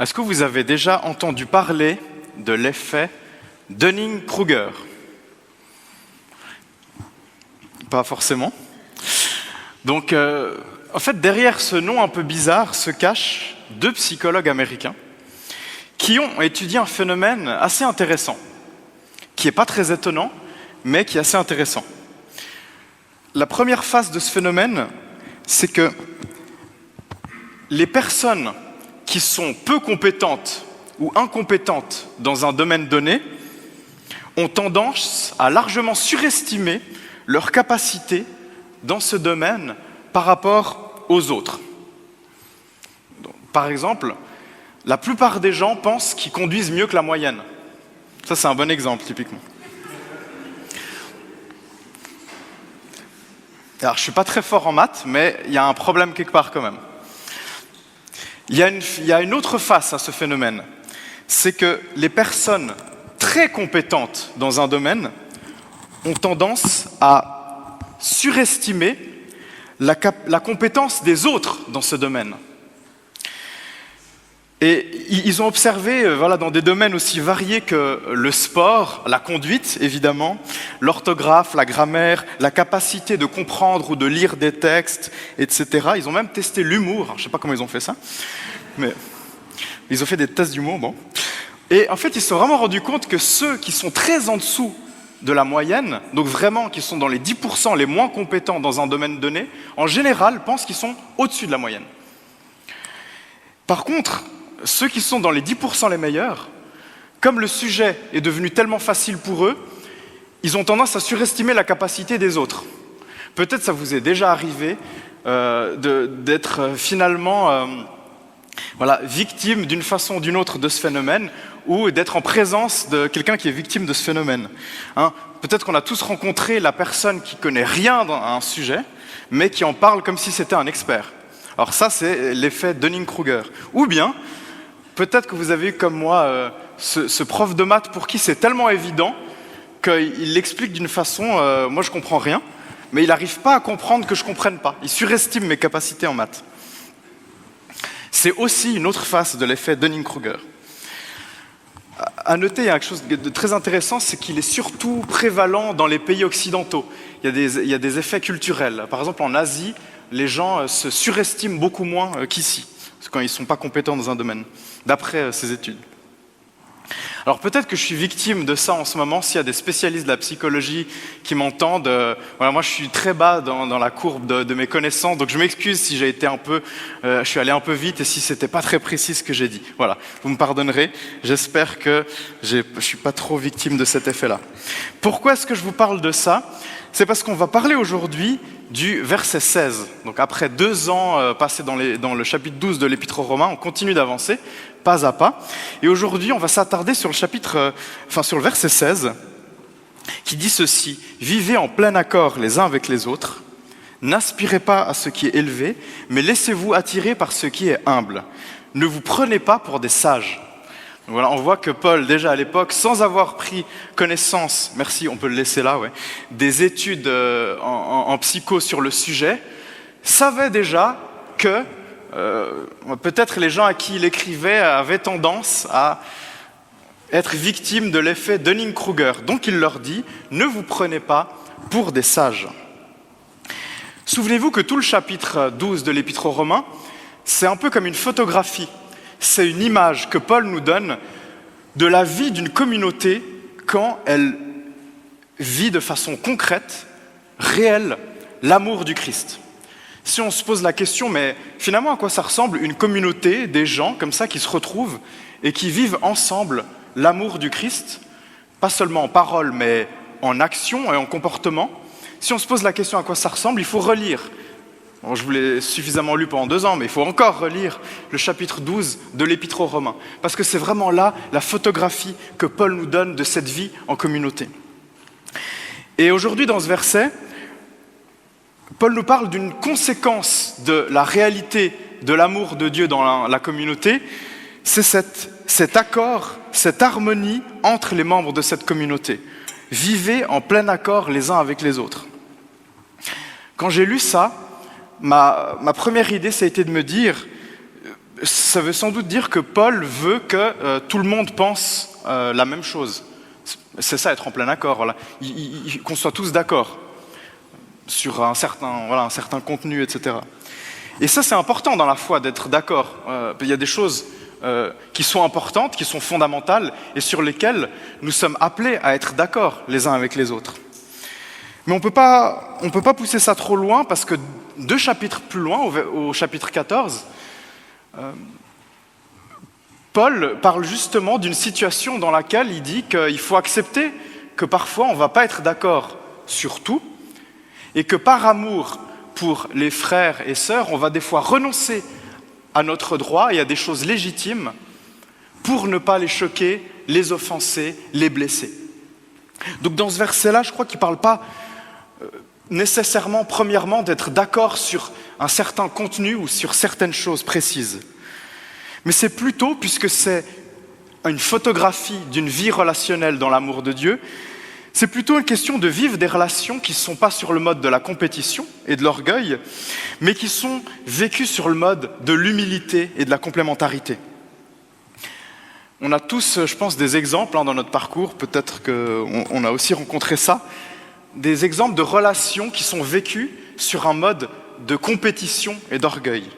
Est-ce que vous avez déjà entendu parler de l'effet Dunning-Kruger? Pas forcément. Donc, en fait, derrière ce nom un peu bizarre se cachent deux psychologues américains qui ont étudié un phénomène assez intéressant, qui n'est pas très étonnant, mais qui est assez intéressant. La première phase de ce phénomène, c'est que les personnes qui sont peu compétentes ou incompétentes dans un domaine donné ont tendance à largement surestimer leur capacité dans ce domaine par rapport aux autres. Donc, par exemple, la plupart des gens pensent qu'ils conduisent mieux que la moyenne. Ça, c'est un bon exemple, typiquement. Alors, je ne suis pas très fort en maths, mais il y a un problème quelque part quand même. Il y a une autre face à ce phénomène. C'est que les personnes très compétentes dans un domaine ont tendance à surestimer la compétence des autres dans ce domaine. Et ils ont observé, dans des domaines aussi variés que le sport, la conduite, évidemment, l'orthographe, la grammaire, la capacité de comprendre ou de lire des textes, etc. Ils ont même testé l'humour. Je ne sais pas comment ils ont fait ça, mais ils ont fait des tests d'humour, bon. Et en fait, ils se sont vraiment rendus compte que ceux qui sont très en dessous de la moyenne, donc vraiment qui sont dans les 10% les moins compétents dans un domaine donné, en général pensent qu'ils sont au-dessus de la moyenne. Par contre, ceux qui sont dans les 10% les meilleurs, comme le sujet est devenu tellement facile pour eux, ils ont tendance à surestimer la capacité des autres. Peut-être ça vous est déjà arrivé d'être finalement victime d'une façon ou d'une autre de ce phénomène, ou d'être en présence de quelqu'un qui est victime de ce phénomène. Peut-être qu'on a tous rencontré la personne qui connaît rien dans un sujet, mais qui en parle comme si c'était un expert. Alors ça, c'est l'effet Dunning-Kruger. Ou bien, peut-être que vous avez eu comme moi ce prof de maths pour qui c'est tellement évident qu'il l'explique d'une façon, moi je comprends rien, mais il n'arrive pas à comprendre que je ne comprenne pas. Il surestime mes capacités en maths. C'est aussi une autre face de l'effet Dunning-Kruger. À noter, il y a quelque chose de très intéressant, c'est qu'il est surtout prévalent dans les pays occidentaux. Il y a des effets culturels. Par exemple, en Asie, les gens se surestiment beaucoup moins qu'ici, quand ils ne sont pas compétents dans un domaine, d'après ces études. Alors peut-être que je suis victime de ça en ce moment, s'il y a des spécialistes de la psychologie qui m'entendent. Moi je suis très bas dans la courbe de mes connaissances, donc je m'excuse si j'ai été je suis allé un peu vite et si c'était pas très précis ce que j'ai dit. Voilà, vous me pardonnerez, j'espère que je suis pas trop victime de cet effet-là. Pourquoi est-ce que je vous parle de ça? C'est parce qu'on va parler aujourd'hui du verset 16. Donc après 2 ans passés dans le chapitre 12 de l'Épître aux Romains, on continue d'avancer, pas à pas. Et aujourd'hui, on va s'attarder sur le verset 16, qui dit ceci: « Vivez en plein accord les uns avec les autres, n'aspirez pas à ce qui est élevé, mais laissez-vous attirer par ce qui est humble. Ne vous prenez pas pour des sages. » Voilà, on voit que Paul, déjà à l'époque, sans avoir pris connaissance, merci, on peut le laisser là, ouais, des études en psycho sur le sujet, savait déjà que peut-être les gens à qui il écrivait avaient tendance à être victimes de l'effet Dunning-Kruger. Donc il leur dit, ne vous prenez pas pour des sages. Souvenez-vous que tout le chapitre 12 de l'Épître aux Romains, c'est un peu comme une photographie. C'est une image que Paul nous donne de la vie d'une communauté quand elle vit de façon concrète, réelle, l'amour du Christ. Si on se pose la question, mais finalement à quoi ça ressemble une communauté, des gens comme ça qui se retrouvent et qui vivent ensemble l'amour du Christ, pas seulement en parole mais en action et en comportement. Si on se pose la question à quoi ça ressemble, il faut relire. Bon, je vous l'ai suffisamment lu pendant 2 ans, mais il faut encore relire le chapitre 12 de l'Épître aux Romains, parce que c'est vraiment là la photographie que Paul nous donne de cette vie en communauté. Et aujourd'hui, dans ce verset, Paul nous parle d'une conséquence de la réalité de l'amour de Dieu dans la communauté, c'est cet accord, cette harmonie entre les membres de cette communauté. Vivez en plein accord les uns avec les autres. Quand j'ai lu ça, ma première idée, ça a été de me dire, Ça veut sans doute dire que Paul veut que tout le monde pense la même chose. C'est ça, être en plein accord. Voilà. Qu'on soit tous d'accord sur un certain contenu, etc. Et ça, c'est important dans la foi, d'être d'accord. Il y a des choses qui sont importantes, qui sont fondamentales, et sur lesquelles nous sommes appelés à être d'accord les uns avec les autres. Mais on peut pas pousser ça trop loin, parce que 2 chapitres plus loin, au chapitre 14, Paul parle justement d'une situation dans laquelle il dit qu'il faut accepter que parfois on ne va pas être d'accord sur tout, et que par amour pour les frères et sœurs, on va des fois renoncer à notre droit et à des choses légitimes pour ne pas les choquer, les offenser, les blesser. Donc dans ce verset-là, je crois qu'il ne parle pas nécessairement, premièrement, d'être d'accord sur un certain contenu ou sur certaines choses précises. Mais c'est plutôt, puisque c'est une photographie d'une vie relationnelle dans l'amour de Dieu, c'est plutôt une question de vivre des relations qui ne sont pas sur le mode de la compétition et de l'orgueil, mais qui sont vécues sur le mode de l'humilité et de la complémentarité. On a tous, je pense, des exemples dans notre parcours, peut-être qu'on a aussi rencontré ça, des exemples de relations qui sont vécues sur un mode de compétition et d'orgueil.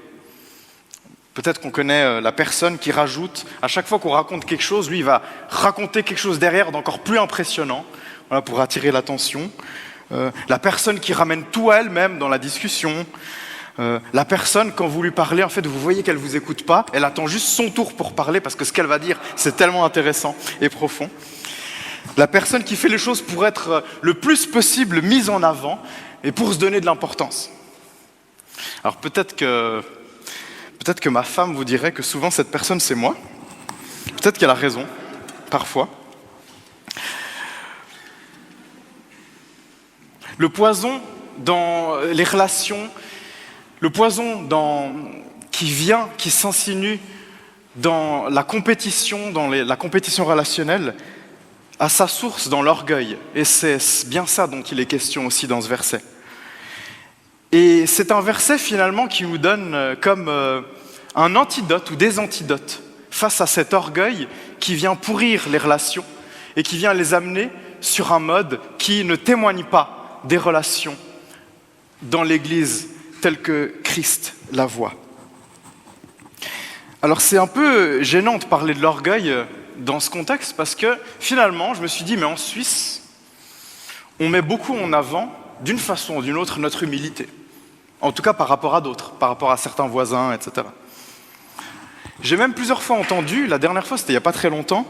Peut-être qu'on connaît la personne qui rajoute, à chaque fois qu'on raconte quelque chose, lui il va raconter quelque chose derrière d'encore plus impressionnant, voilà, pour attirer l'attention. La personne qui ramène tout à elle-même dans la discussion. La personne, quand vous lui parlez, en fait, vous voyez qu'elle ne vous écoute pas, elle attend juste son tour pour parler parce que ce qu'elle va dire, c'est tellement intéressant et profond. La personne qui fait les choses pour être le plus possible mise en avant et pour se donner de l'importance. Alors peut-être que ma femme vous dirait que souvent cette personne c'est moi. Peut-être qu'elle a raison, parfois. Le poison dans les relations, le poison qui s'insinue dans la compétition, la compétition relationnelle, a sa source dans l'orgueil. Et c'est bien ça dont il est question aussi dans ce verset. Et c'est un verset finalement qui nous donne comme un antidote ou des antidotes face à cet orgueil qui vient pourrir les relations et qui vient les amener sur un mode qui ne témoigne pas des relations dans l'Église telle que Christ la voit. Alors c'est un peu gênant de parler de l'orgueil dans ce contexte parce que finalement je me suis dit mais en Suisse on met beaucoup en avant d'une façon ou d'une autre notre humilité. En tout cas par rapport à d'autres, par rapport à certains voisins, etc. J'ai même plusieurs fois entendu, la dernière fois c'était il n'y a pas très longtemps,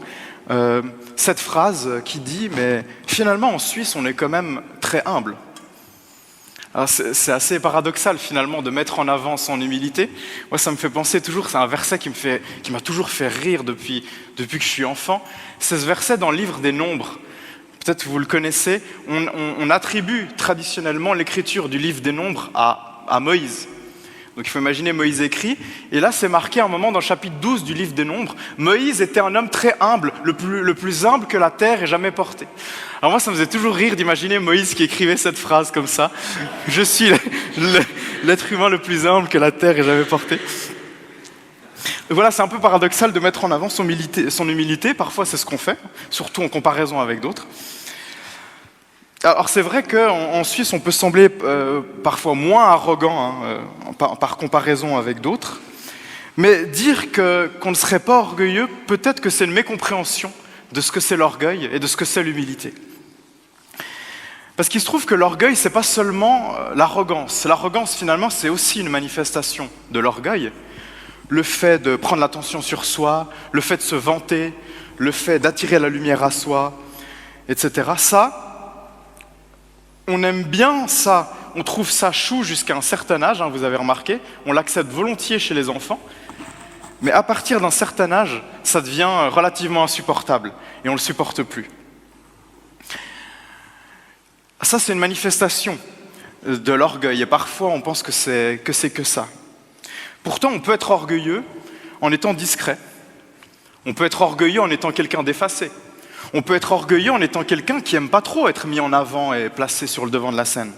cette phrase qui dit « mais finalement en Suisse on est quand même très humble ». Alors c'est assez paradoxal finalement de mettre en avant son humilité. Moi ça me fait penser toujours, c'est un verset qui m'a toujours fait rire depuis que je suis enfant. C'est ce verset dans le livre des Nombres. Peut-être que vous le connaissez. On attribue traditionnellement l'écriture du livre des Nombres à Moïse. Donc il faut imaginer Moïse écrit, et là c'est marqué à un moment dans le chapitre 12 du livre des Nombres, Moïse était un homme très humble, le plus humble que la terre ait jamais porté. Alors moi ça me faisait toujours rire d'imaginer Moïse qui écrivait cette phrase comme ça, je suis l'être humain le plus humble que la terre ait jamais porté. Et voilà, c'est un peu paradoxal de mettre en avant son humilité, parfois c'est ce qu'on fait, surtout en comparaison avec d'autres. Alors c'est vrai qu'en Suisse, on peut sembler parfois moins arrogant par comparaison avec d'autres, mais dire qu'on ne serait pas orgueilleux, peut-être que c'est une mécompréhension de ce que c'est l'orgueil et de ce que c'est l'humilité. Parce qu'il se trouve que l'orgueil, c'est pas seulement l'arrogance. L'arrogance, finalement, c'est aussi une manifestation de l'orgueil. Le fait de prendre l'attention sur soi, le fait de se vanter, le fait d'attirer la lumière à soi, etc. Ça, on aime bien ça, on trouve ça chou jusqu'à un certain âge, vous avez remarqué, on l'accepte volontiers chez les enfants, mais à partir d'un certain âge, ça devient relativement insupportable, et on ne le supporte plus. Ça, c'est une manifestation de l'orgueil, et parfois on pense que c'est que ça. Pourtant, on peut être orgueilleux en étant discret, on peut être orgueilleux en étant quelqu'un d'effacé. On peut être orgueilleux en étant quelqu'un qui n'aime pas trop être mis en avant et placé sur le devant de la scène.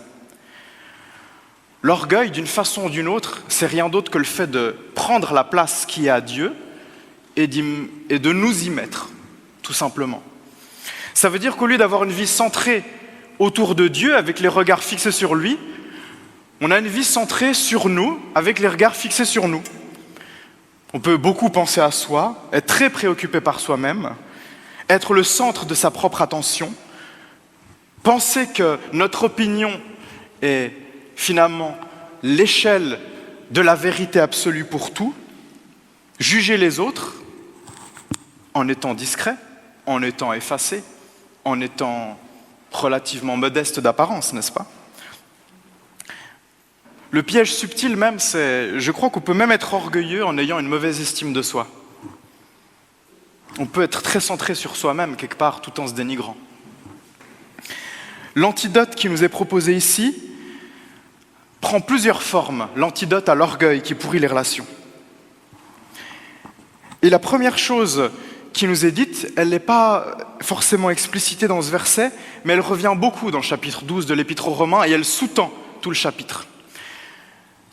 L'orgueil, d'une façon ou d'une autre, c'est rien d'autre que le fait de prendre la place qui est à Dieu et de nous y mettre, tout simplement. Ça veut dire qu'au lieu d'avoir une vie centrée autour de Dieu, avec les regards fixés sur lui, on a une vie centrée sur nous, avec les regards fixés sur nous. On peut beaucoup penser à soi, être très préoccupé par soi-même, être le centre de sa propre attention, penser que notre opinion est finalement l'échelle de la vérité absolue pour tout, juger les autres en étant discret, en étant effacé, en étant relativement modeste d'apparence, n'est-ce pas? Le piège subtil même, c'est, je crois qu'on peut même être orgueilleux en ayant une mauvaise estime de soi. On peut être très centré sur soi-même quelque part tout en se dénigrant. L'antidote qui nous est proposé ici prend plusieurs formes, l'antidote à l'orgueil qui pourrit les relations. Et la première chose qui nous est dite, elle n'est pas forcément explicitée dans ce verset, mais elle revient beaucoup dans le chapitre 12 de l'Épître aux Romains et elle sous-tend tout le chapitre.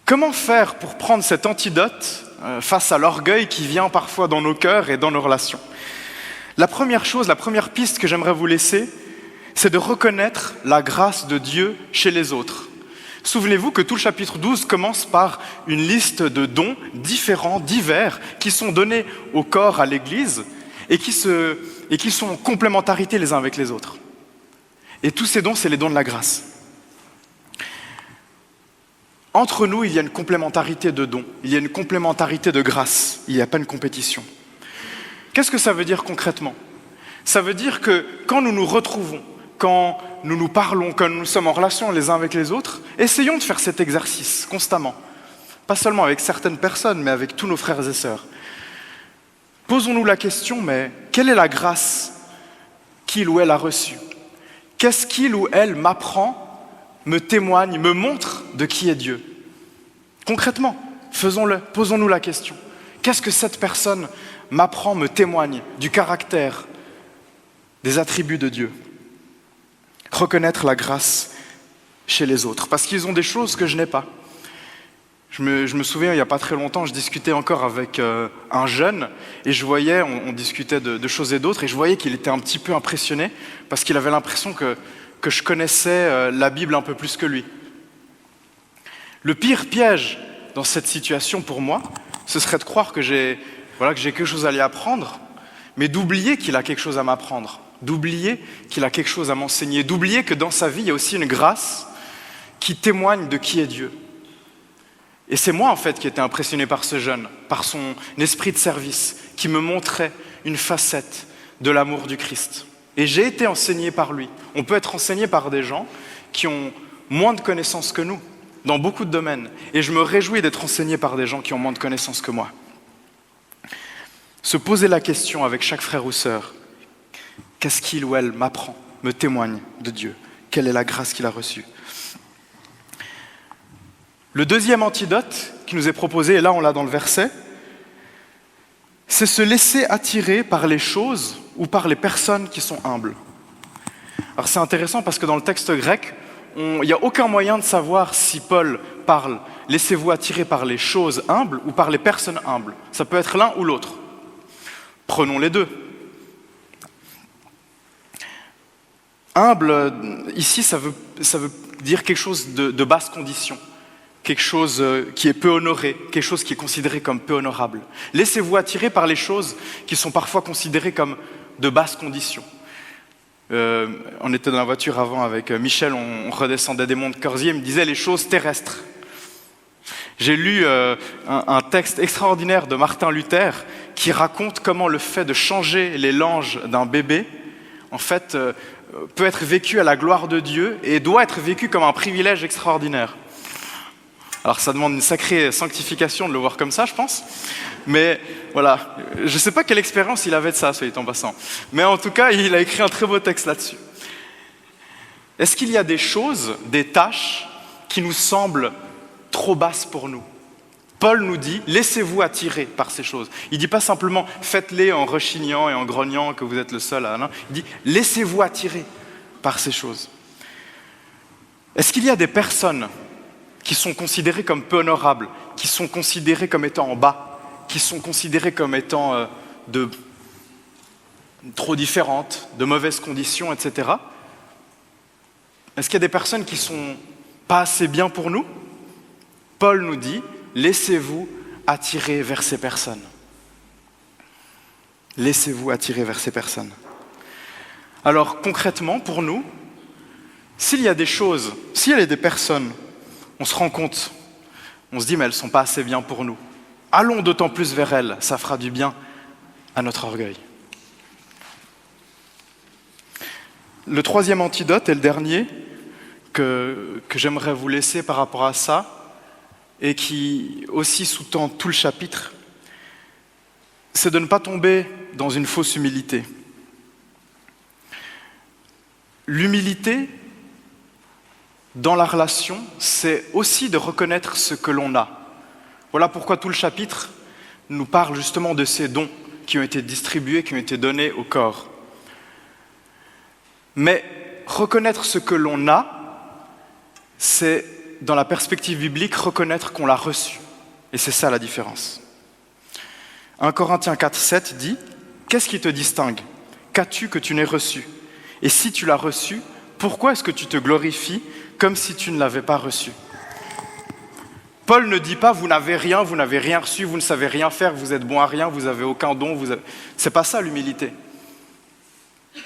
Comment faire pour prendre cet antidote face à l'orgueil qui vient parfois dans nos cœurs et dans nos relations? La première chose, la première piste que j'aimerais vous laisser, c'est de reconnaître la grâce de Dieu chez les autres. Souvenez-vous que tout le chapitre 12 commence par une liste de dons différents, divers, qui sont donnés au corps, à l'Église, et qui sont en complémentarité les uns avec les autres. Et tous ces dons, c'est les dons de la grâce. Entre nous, il y a une complémentarité de dons, il y a une complémentarité de grâce, il n'y a pas une compétition. Qu'est-ce que ça veut dire concrètement? Ça veut dire que quand nous nous retrouvons, quand nous nous parlons, quand nous sommes en relation les uns avec les autres, essayons de faire cet exercice constamment. Pas seulement avec certaines personnes, mais avec tous nos frères et sœurs. Posons-nous la question, mais quelle est la grâce qu'il ou elle a reçue? Qu'est-ce qu'il ou elle m'apprend, me témoigne, me montre de qui est Dieu? Concrètement, faisons-le, posons-nous la question. Qu'est-ce que cette personne m'apprend, me témoigne du caractère, des attributs de Dieu? Reconnaître la grâce chez les autres, parce qu'ils ont des choses que je n'ai pas. Je me souviens, il n'y a pas très longtemps, je discutais encore avec un jeune, et je voyais, on discutait de choses et d'autres, et je voyais qu'il était un petit peu impressionné, parce qu'il avait l'impression que je connaissais la Bible un peu plus que lui. Le pire piège dans cette situation pour moi, ce serait de croire que j'ai quelque chose à lui apprendre, mais d'oublier qu'il a quelque chose à m'apprendre, d'oublier qu'il a quelque chose à m'enseigner, d'oublier que dans sa vie, il y a aussi une grâce qui témoigne de qui est Dieu. Et c'est moi, en fait, qui étais impressionné par ce jeune, par son esprit de service, qui me montrait une facette de l'amour du Christ. Et j'ai été enseigné par lui. On peut être enseigné par des gens qui ont moins de connaissances que nous, dans beaucoup de domaines. Et je me réjouis d'être enseigné par des gens qui ont moins de connaissances que moi. Se poser la question avec chaque frère ou sœur, qu'est-ce qu'il ou elle m'apprend, me témoigne de Dieu? Quelle est la grâce qu'il a reçue? Le deuxième antidote qui nous est proposé, et là on l'a dans le verset, c'est se laisser attirer par les choses ou par les personnes qui sont humbles. Alors c'est intéressant parce que dans le texte grec, il n'y a aucun moyen de savoir si Paul parle « laissez-vous attirer par les choses humbles » ou par les personnes humbles. Ça peut être l'un ou l'autre. Prenons les deux. Humble, ici, ça veut dire quelque chose de basse condition, quelque chose qui est peu honoré, quelque chose qui est considéré comme peu honorable. Laissez-vous attirer par les choses qui sont parfois considérées comme de basse condition. On était dans la voiture avant avec Michel, on redescendait des monts de Corsier, il me disait les choses terrestres. J'ai lu un texte extraordinaire de Martin Luther qui raconte comment le fait de changer les langes d'un bébé, en fait, peut être vécu à la gloire de Dieu et doit être vécu comme un privilège extraordinaire. Alors ça demande une sacrée sanctification de le voir comme ça, je pense. Mais voilà, je ne sais pas quelle expérience il avait de ça, soit en passant. Mais en tout cas, il a écrit un très beau texte là-dessus. Est-ce qu'il y a des choses, des tâches qui nous semblent trop basses pour nous? Paul nous dit, laissez-vous attirer par ces choses. Il ne dit pas simplement, faites-les en rechignant et en grognant que vous êtes le seul à... Non, il dit, laissez-vous attirer par ces choses. Est-ce qu'il y a des personnes qui sont considérés comme peu honorables, qui sont considérés comme étant en bas, qui sont considérés comme étant trop différentes, de mauvaises conditions, etc. Est-ce qu'il y a des personnes qui ne sont pas assez bien pour nous? Paul nous dit, laissez-vous attirer vers ces personnes. Laissez-vous attirer vers ces personnes. Alors concrètement, pour nous, s'il y a des choses, s'il y a des personnes, on se rend compte, on se dit mais elles ne sont pas assez bien pour nous. Allons d'autant plus vers elles, ça fera du bien à notre orgueil. Le troisième antidote et le dernier que j'aimerais vous laisser par rapport à ça, et qui aussi sous-tend tout le chapitre, c'est de ne pas tomber dans une fausse humilité. L'humilité, dans la relation, c'est aussi de reconnaître ce que l'on a. Voilà pourquoi tout le chapitre nous parle justement de ces dons qui ont été distribués, qui ont été donnés au corps. Mais reconnaître ce que l'on a, c'est, dans la perspective biblique, reconnaître qu'on l'a reçu. Et c'est ça la différence. 1 Corinthiens 4, 7 dit « Qu'est-ce qui te distingue? Qu'as-tu que tu n'aies reçu? Et si tu l'as reçu, pourquoi est-ce que tu te glorifies comme si tu ne l'avais pas reçu ?» Paul ne dit pas « Vous n'avez rien reçu, vous ne savez rien faire, vous êtes bon à rien, vous n'avez aucun don. » C'est pas ça l'humilité.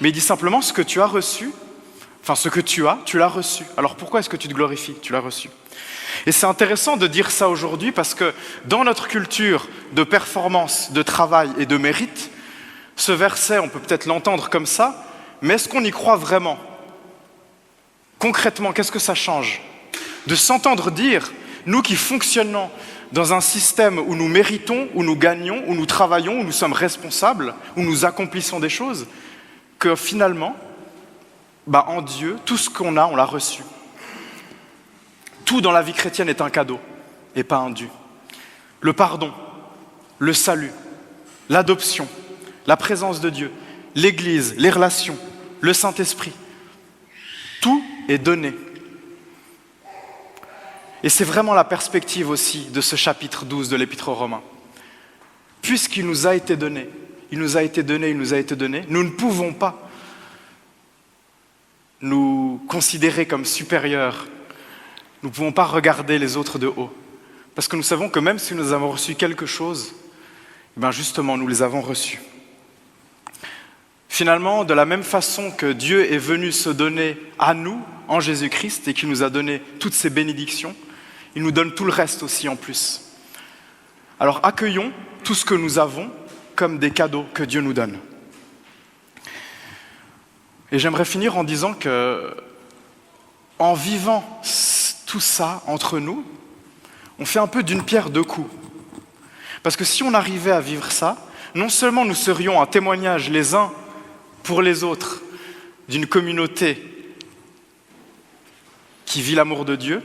Mais il dit simplement « Ce que tu as reçu, enfin ce que tu l'as reçu. Alors pourquoi est-ce que tu te glorifies? Tu l'as reçu. » Et c'est intéressant de dire ça aujourd'hui parce que dans notre culture de performance, de travail et de mérite, ce verset, on peut peut-être l'entendre comme ça, mais est-ce qu'on y croit vraiment? Concrètement, qu'est-ce que ça change? De s'entendre dire, nous qui fonctionnons dans un système où nous méritons, où nous gagnons, où nous travaillons, où nous sommes responsables, où nous accomplissons des choses, que finalement, en Dieu, tout ce qu'on a, on l'a reçu. Tout dans la vie chrétienne est un cadeau et pas un dû. Le pardon, le salut, l'adoption, la présence de Dieu, l'Église, les relations, le Saint-Esprit, tout est donné. Et c'est vraiment la perspective aussi de ce chapitre 12 de l'Épître aux Romains. Puisqu'il nous a été donné, nous ne pouvons pas nous considérer comme supérieurs. Nous ne pouvons pas regarder les autres de haut. Parce que nous savons que même si nous avons reçu quelque chose, justement, nous les avons reçus. Finalement, de la même façon que Dieu est venu se donner à nous en Jésus-Christ et qu'il nous a donné toutes ces bénédictions, il nous donne tout le reste aussi en plus. Alors accueillons tout ce que nous avons comme des cadeaux que Dieu nous donne. Et j'aimerais finir en disant que, en vivant tout ça entre nous, on fait un peu d'une pierre deux coups. Parce que si on arrivait à vivre ça, non seulement nous serions un témoignage les uns pour les autres d'une communauté qui vit l'amour de Dieu,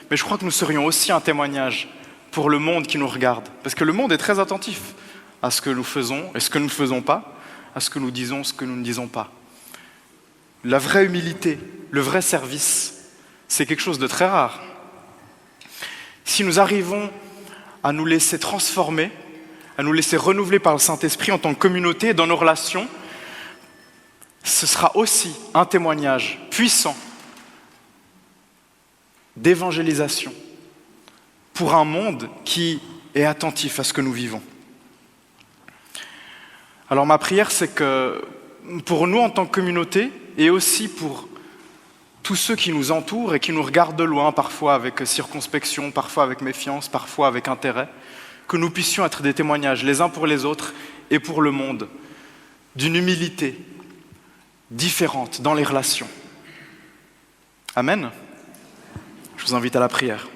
mais je crois que nous serions aussi un témoignage pour le monde qui nous regarde. Parce que le monde est très attentif à ce que nous faisons et ce que nous ne faisons pas, à ce que nous disons, ce que nous ne disons pas. La vraie humilité, le vrai service, c'est quelque chose de très rare. Si nous arrivons à nous laisser transformer, à nous laisser renouveler par le Saint-Esprit en tant que communauté dans nos relations, ce sera aussi un témoignage puissant d'évangélisation pour un monde qui est attentif à ce que nous vivons. Alors ma prière, c'est que pour nous en tant que communauté, et aussi pour tous ceux qui nous entourent et qui nous regardent de loin, parfois avec circonspection, parfois avec méfiance, parfois avec intérêt, que nous puissions être des témoignages les uns pour les autres et pour le monde, d'une humilité différente dans les relations. Amen. Je vous invite à la prière.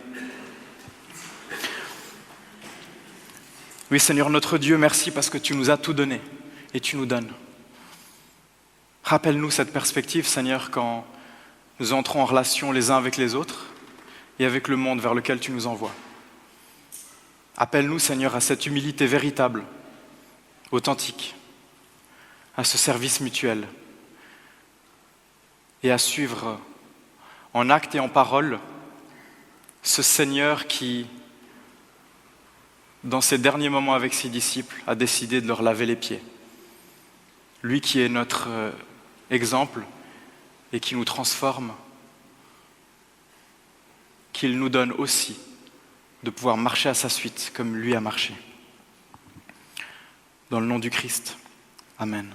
Oui, Seigneur notre Dieu, merci parce que tu nous as tout donné et tu nous donnes. Rappelle-nous cette perspective, Seigneur, quand nous entrons en relation les uns avec les autres et avec le monde vers lequel tu nous envoies. Appelle-nous, Seigneur, à cette humilité véritable, authentique, à ce service mutuel et à suivre en actes et en paroles ce Seigneur qui, dans ses derniers moments avec ses disciples, a décidé de leur laver les pieds. Lui qui est notre exemple et qui nous transforme, qu'il nous donne aussi de pouvoir marcher à sa suite comme lui a marché. Dans le nom du Christ. Amen.